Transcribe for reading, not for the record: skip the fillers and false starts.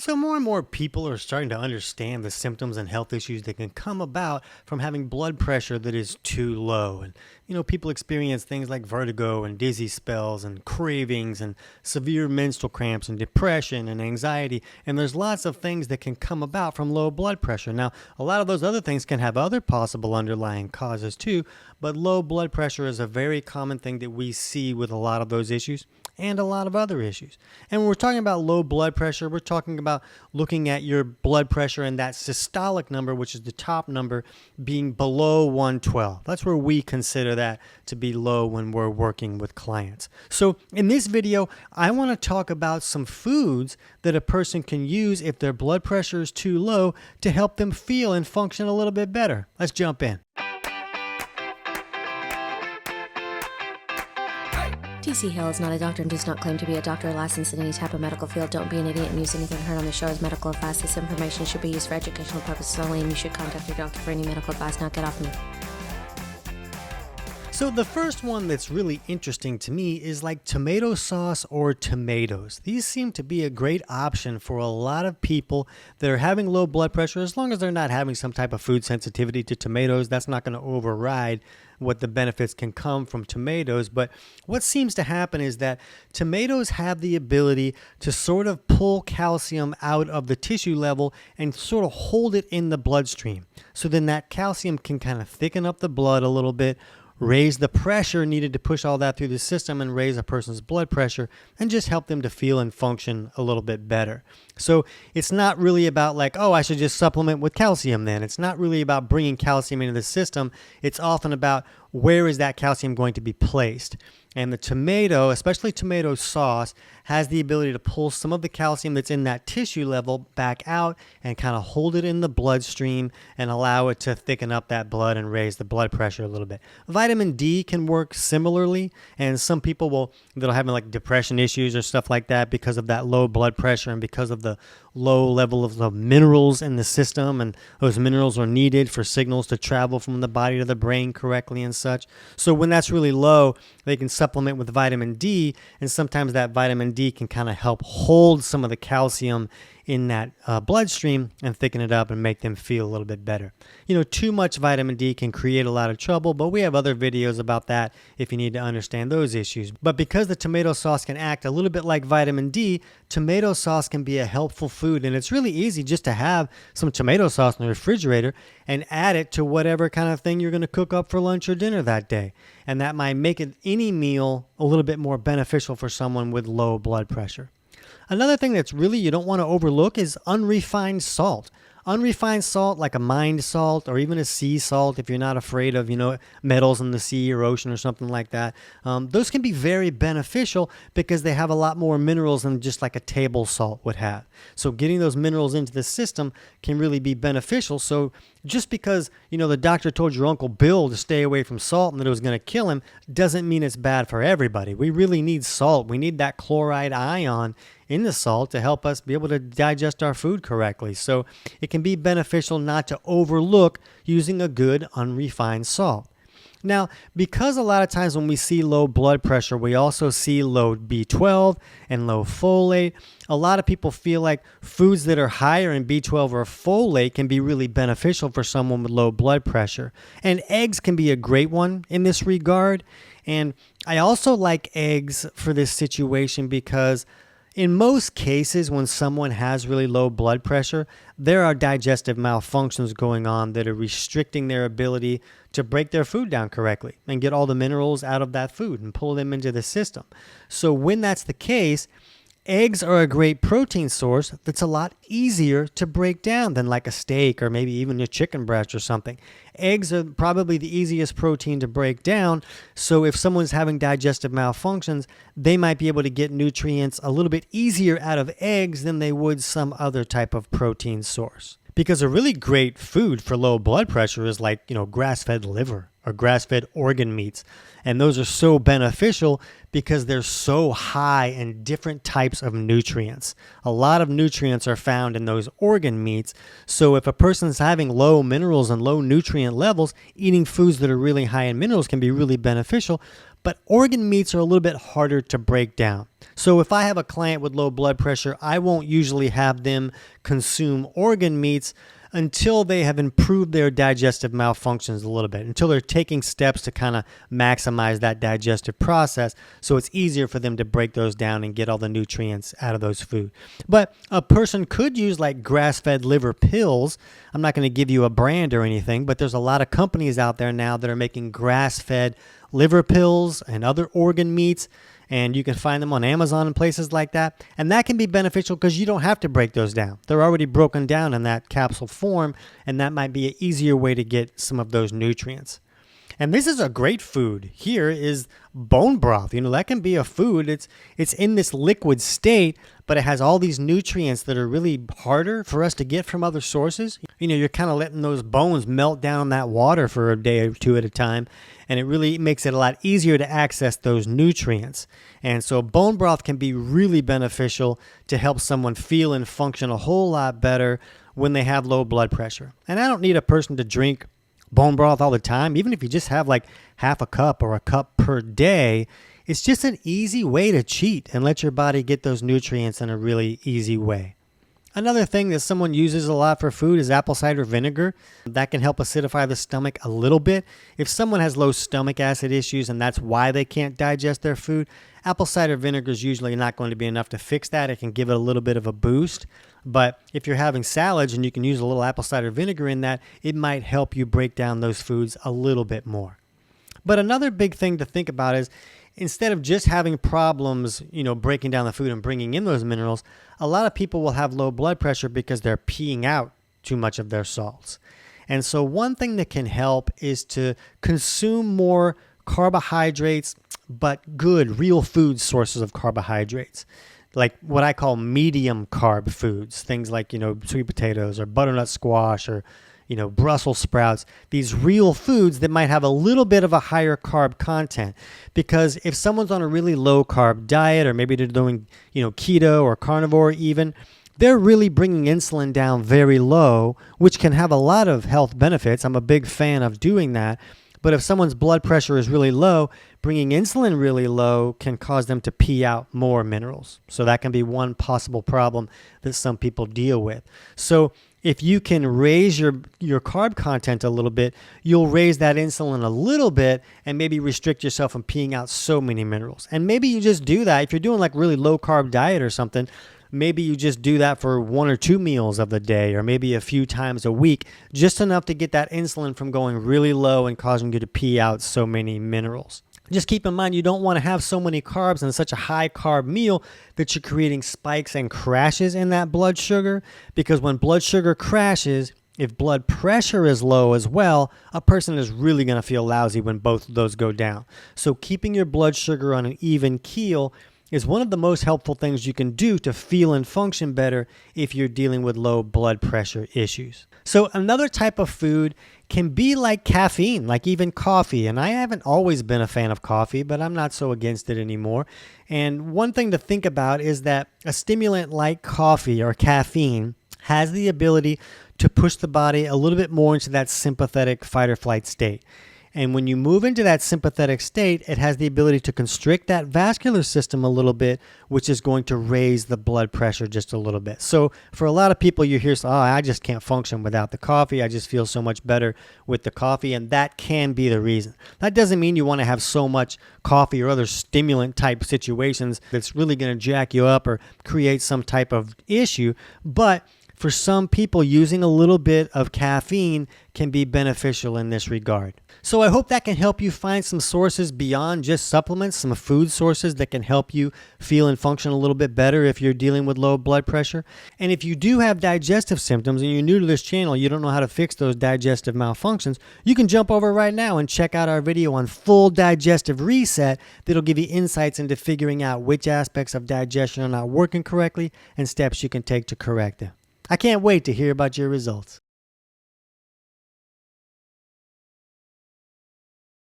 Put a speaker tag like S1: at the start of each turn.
S1: So more and more people are starting to understand the symptoms and health issues that can come about from having blood pressure that is too low. And, people experience things like vertigo and dizzy spells and cravings and severe menstrual cramps and depression and anxiety. And there's lots of things that can come about from low blood pressure. Now, a lot of those other things can have other possible underlying causes too, but low blood pressure is a very common thing that we see with a lot of those issues and a lot of other issues. And when we're talking about low blood pressure, we're talking about looking at your blood pressure and that systolic number, which is the top number, being below 112. That's where we consider that to be low when we're working with clients. So in this video, I want to talk about some foods that a person can use if their blood pressure is too low to help them feel and function a little bit better. Let's jump in.
S2: TC Hale is not a doctor and does not claim to be a doctor or licensed in any type of medical field. Don't be an idiot and use anything heard on the show as medical advice. This information should be used for educational purposes only, and you should contact your doctor for any medical advice. Now get off me.
S1: So the first one that's really interesting to me is like tomato sauce or tomatoes. These seem to be a great option for a lot of people that are having low blood pressure, as long as they're not having some type of food sensitivity to tomatoes. That's not going to override what the benefits can come from tomatoes. But what seems to happen is that tomatoes have the ability to sort of pull calcium out of the tissue level and sort of hold it in the bloodstream. So then that calcium can kind of thicken up the blood a little bit, raise the pressure needed to push all that through the system and raise a person's blood pressure and just help them to feel and function a little bit better. So it's not really about like, oh, I should just supplement with calcium then. It's not really about bringing calcium into the system. It's often about where is that calcium going to be placed. And the tomato, especially tomato sauce, has the ability to pull some of the calcium that's in that tissue level back out and kind of hold it in the bloodstream and allow it to thicken up that blood and raise the blood pressure a little bit. Vitamin D can work similarly, and some people that'll have like depression issues or stuff like that because of that low blood pressure and because of the low level of the minerals in the system, and those minerals are needed for signals to travel from the body to the brain correctly and such. So when that's really low, they can supplement with vitamin D, and sometimes that vitamin D can kind of help hold some of the calcium in that bloodstream and thicken it up and make them feel a little bit better. Too much vitamin D can create a lot of trouble, but we have other videos about that if you need to understand those issues. But because the tomato sauce can act a little bit like vitamin D, tomato sauce can be a helpful food, and it's really easy just to have some tomato sauce in the refrigerator and add it to whatever kind of thing you're going to cook up for lunch or dinner that day. And that might make any meal a little bit more beneficial for someone with low blood pressure. Another thing that's really you don't want to overlook is unrefined salt. Unrefined salt, like a mined salt or even a sea salt, if you're not afraid of, metals in the sea or ocean or something like that, those can be very beneficial because they have a lot more minerals than just like a table salt would have. So getting those minerals into the system can really be beneficial. So just because, the doctor told your Uncle Bill to stay away from salt and that it was going to kill him doesn't mean it's bad for everybody. We really need salt. We need that chloride ion in the salt to help us be able to digest our food correctly. So it can be beneficial not to overlook using a good unrefined salt. Now, because a lot of times when we see low blood pressure, we also see low B12 and low folate. A lot of people feel like foods that are higher in B12 or folate can be really beneficial for someone with low blood pressure. And eggs can be a great one in this regard. And I also like eggs for this situation because in most cases, when someone has really low blood pressure, there are digestive malfunctions going on that are restricting their ability to break their food down correctly and get all the minerals out of that food and pull them into the system. So when that's the case, eggs are a great protein source that's a lot easier to break down than like a steak or maybe even a chicken breast or something. Eggs are probably the easiest protein to break down, so if someone's having digestive malfunctions, they might be able to get nutrients a little bit easier out of eggs than they would some other type of protein source. Because a really great food for low blood pressure is like, grass-fed liver. or grass-fed organ meats. And those are so beneficial because they're so high in different types of nutrients. A lot of nutrients are found in those organ meats. So if a person's having low minerals and low nutrient levels, eating foods that are really high in minerals can be really beneficial. But organ meats are a little bit harder to break down. So if I have a client with low blood pressure, I won't usually have them consume organ meats until they have improved their digestive malfunctions a little bit, until they're taking steps to kind of maximize that digestive process so it's easier for them to break those down and get all the nutrients out of those food. But a person could use like grass-fed liver pills. I'm not going to give you a brand or anything, but there's a lot of companies out there now that are making grass-fed liver pills and other organ meats, and you can find them on Amazon and places like that. And that can be beneficial because you don't have to break those down. They're already broken down in that capsule form, and that might be an easier way to get some of those nutrients. And this is a great food. Here is bone broth. That can be a food. It's in this liquid state, but it has all these nutrients that are really harder for us to get from other sources. You're kind of letting those bones melt down in that water for a day or two at a time, and it really makes it a lot easier to access those nutrients. And so bone broth can be really beneficial to help someone feel and function a whole lot better when they have low blood pressure. And I don't need a person to drink bone broth all the time. Even if you just have like half a cup or a cup per day, it's just an easy way to cheat and let your body get those nutrients in a really easy way. Another thing that someone uses a lot for food is apple cider vinegar. That can help acidify the stomach a little bit. If someone has low stomach acid issues and that's why they can't digest their food, apple cider vinegar is usually not going to be enough to fix that. It can give it a little bit of a boost. But if you're having salads and you can use a little apple cider vinegar in that, it might help you break down those foods a little bit more. But another big thing to think about is instead of just having problems, breaking down the food and bringing in those minerals, a lot of people will have low blood pressure because they're peeing out too much of their salts. And so one thing that can help is to consume more carbohydrates, but good, real food sources of carbohydrates. Like what I call medium carb foods, things like, sweet potatoes or butternut squash or, Brussels sprouts, these real foods that might have a little bit of a higher carb content. Because if someone's on a really low carb diet, or maybe they're doing, keto or carnivore even, they're really bringing insulin down very low, which can have a lot of health benefits. I'm a big fan of doing that. But if someone's blood pressure is really low, bringing insulin really low can cause them to pee out more minerals. So that can be one possible problem that some people deal with. So if you can raise your carb content a little bit, you'll raise that insulin a little bit and maybe restrict yourself from peeing out so many minerals. And maybe you just do that. If you're doing like really low carb diet or something, maybe you just do that for 1 or 2 meals of the day, or maybe a few times a week, just enough to get that insulin from going really low and causing you to pee out so many minerals. Just keep in mind, you don't want to have so many carbs in such a high carb meal that you're creating spikes and crashes in that blood sugar, because when blood sugar crashes, if blood pressure is low as well, a person is really going to feel lousy when both of those go down. So keeping your blood sugar on an even keel is one of the most helpful things you can do to feel and function better if you're dealing with low blood pressure issues. So another type of food can be like caffeine, like even coffee. And I haven't always been a fan of coffee, but I'm not so against it anymore. And one thing to think about is that a stimulant like coffee or caffeine has the ability to push the body a little bit more into that sympathetic fight or flight state. And when you move into that sympathetic state, it has the ability to constrict that vascular system a little bit, which is going to raise the blood pressure just a little bit. So for a lot of people, you hear, I just can't function without the coffee. I just feel so much better with the coffee. And that can be the reason. That doesn't mean you want to have so much coffee or other stimulant type situations that's really going to jack you up or create some type of issue. But for some people, using a little bit of caffeine can be beneficial in this regard. So I hope that can help you find some sources beyond just supplements, some food sources that can help you feel and function a little bit better if you're dealing with low blood pressure. And if you do have digestive symptoms and you're new to this channel, you don't know how to fix those digestive malfunctions, you can jump over right now and check out our video on full digestive reset that'll give you insights into figuring out which aspects of digestion are not working correctly and steps you can take to correct them. I can't wait to hear about your results.